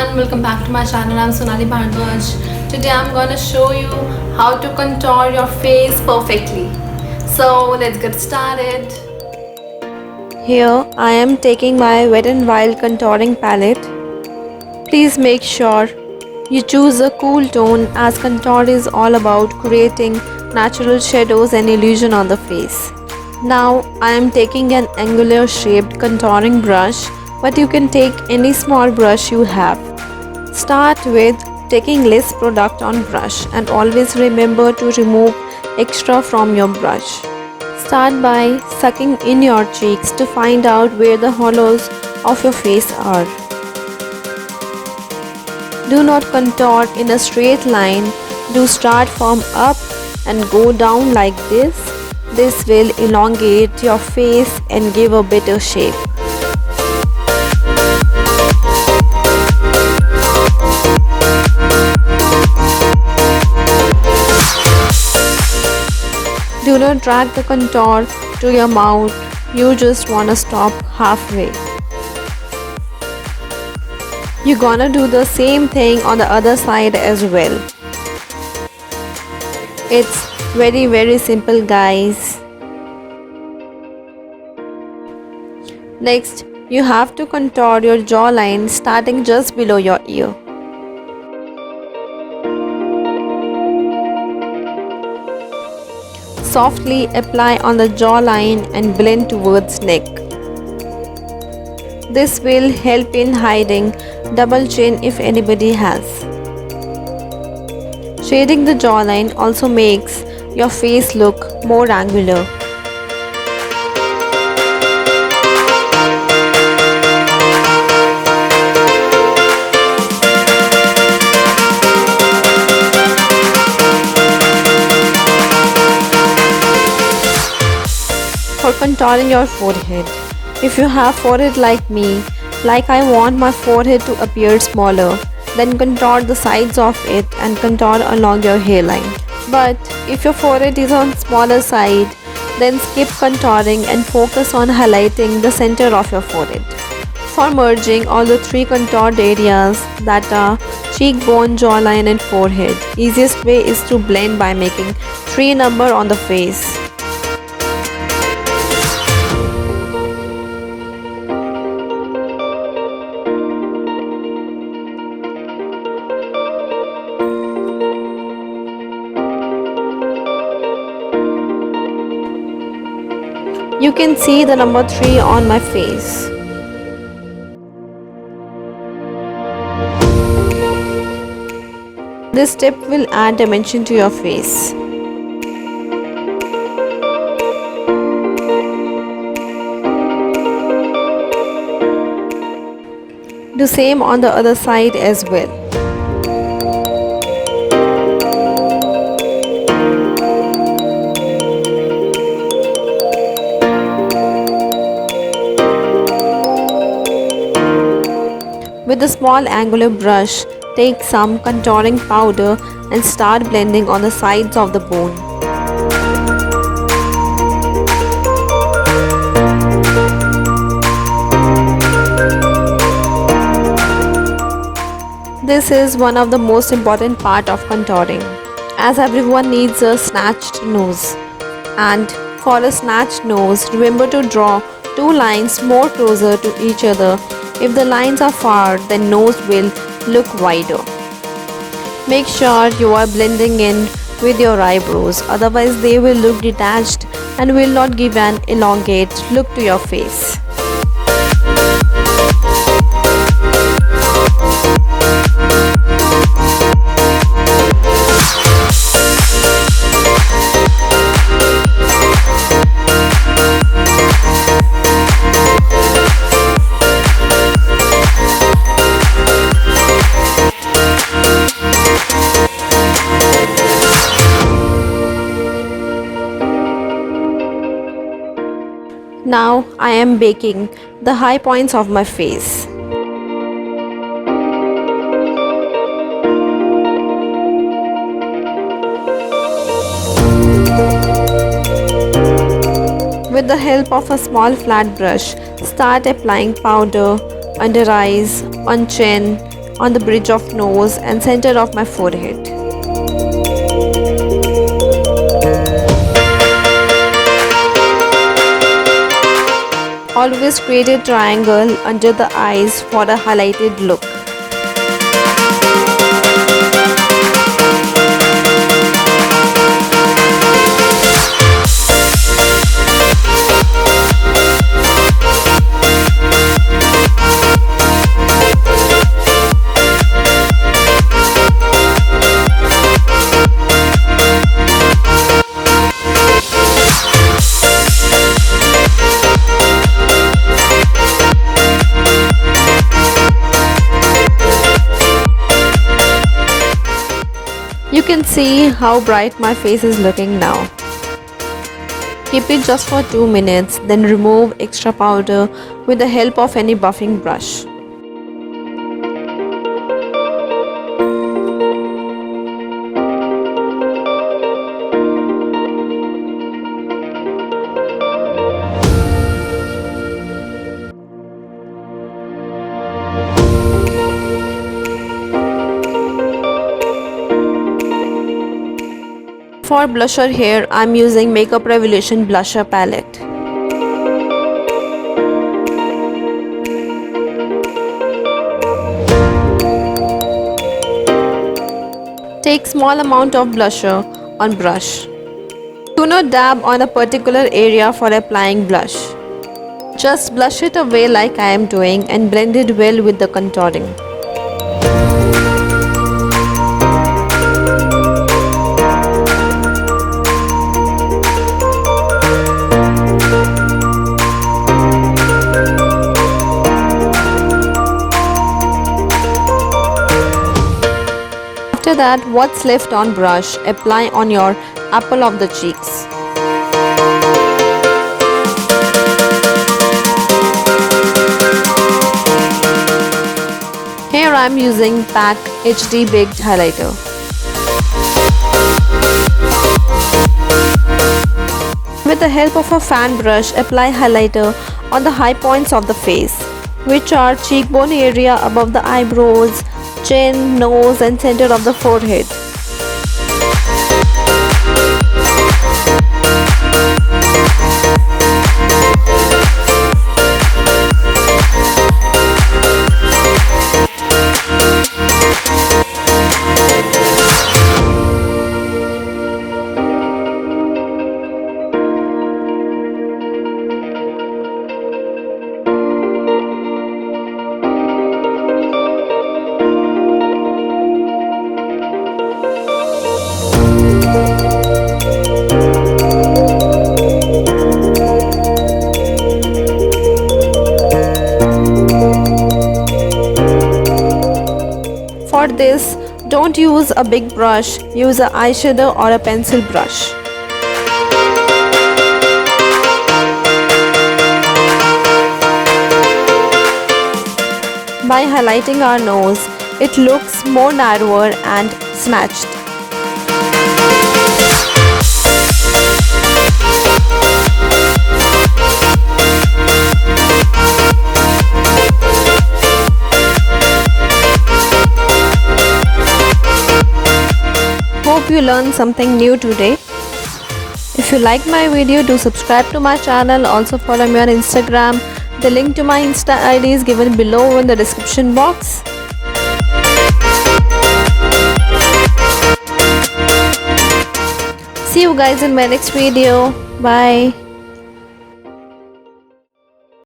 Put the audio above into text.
everyone, welcome back to my channel. I'm Sonali Bhardwaj. Today I'm gonna show you how to contour your face perfectly. So let's get started. Here I am taking my Wet n Wild contouring palette. Please make sure you choose a cool tone as contour is all about creating natural shadows and illusion on the face. Now I am taking an angular shaped contouring brush, but you can take any small brush you have. Start with taking less product on brush and always remember to remove extra from your brush. Start by sucking in your cheeks to find out where the hollows of your face are. Do not contour in a straight line. Do start from up and go down like this. This will elongate your face and give a better shape. Do not drag the contour to your mouth. You just wanna stop halfway. You're gonna do the same thing on the other side as well. It's very simple, guys. Next, you have to contour your jawline starting just below your ear. Softly apply on the jawline and blend towards neck. This will help in hiding double chin if anybody has. Shading the jawline also makes your face look more angular. For contouring your forehead. If you have forehead like me, like I want my forehead to appear smaller, then contour the sides of it and contour along your hairline. But if your forehead is on smaller side, then skip contouring and focus on highlighting the center of your forehead. For merging all the three contoured areas that are cheekbone, jawline and forehead, easiest way is to blend by making 3 number on the face. You can see the number 3 on my face. This step will add dimension to your face. Do same on the other side as well. With a small angular brush, take some contouring powder and start blending on the sides of the bone. This is one of the most important part of contouring, as everyone needs a snatched nose. And for a snatched nose, remember to draw 2 lines more closer to each other. If the lines are far, then nose will look wider. Make sure you are blending in with your eyebrows, otherwise they will look detached and will not give an elongate look to your face. Now I am baking the high points of my face. With the help of a small flat brush, start applying powder under eyes, on chin on the bridge of nose and center of my forehead. Always create a triangle under the eyes for a highlighted look. You can see how bright my face is looking now. Keep it just for 2 minutes, then remove extra powder with the help of any buffing brush. For blusher here, I'm using Makeup Revolution blusher palette. Take small amount of blusher on brush. Do not dab on a particular area for applying blush. Just blush it away like I am doing and blend it well with the contouring. After that, what's left on brush, apply on your apple of the cheeks. Here I am using PAC Baked Highlighter. With the help of a fan brush, apply highlighter on the high points of the face, which are cheekbone area above the eyebrows, chin, nose and center of the forehead. For this, don't use a big brush, use an eyeshadow or a pencil brush. By highlighting our nose, it looks more narrower and snatched. Hope you learned something new today. If you like my video, do subscribe to my channel. Also follow me on Instagram. The link to my Insta ID is given below in the description box. See you guys in my next video. Bye.